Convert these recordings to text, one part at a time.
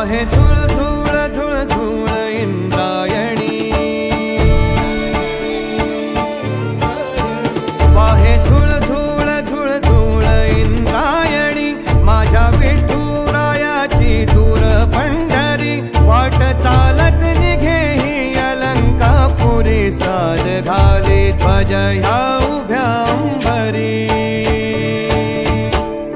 वाहे धूळ धूळ धूळ धूळ इंद्रायणी, वाहे धूळ धूळ धूळ धूळ इंद्रायणी, माझ्या विठुरायाची दूर पंढरी, वाट चालत निघे ही अलंकापुरी, साद घाली ध्वज ह्या उभ्या अंबरी,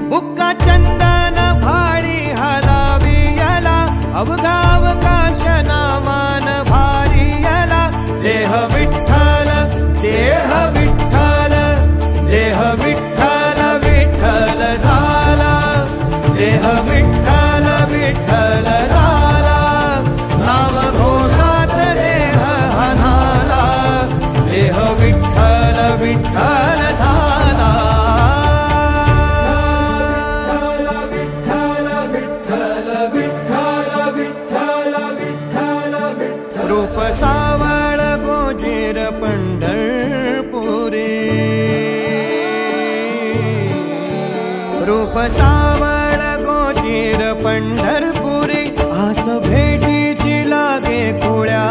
बुक्का चंदन भाडी हलावी याला, अवघावकाश नामान भारी याला, देह विठ्ठल देह विठ्ठल देह विठ्ठल विठ्ठल झाला, देह विठ्ठल विठ्ठल झाला, नाम घोषात देह हनाला, देह विठ्ठल विठ्ठल झाला, रूप सावळ गोजीर पंढरपुरी, रूप सावळ गोजीर पंढरपुरी, आस भेटीची लागे खुळ्या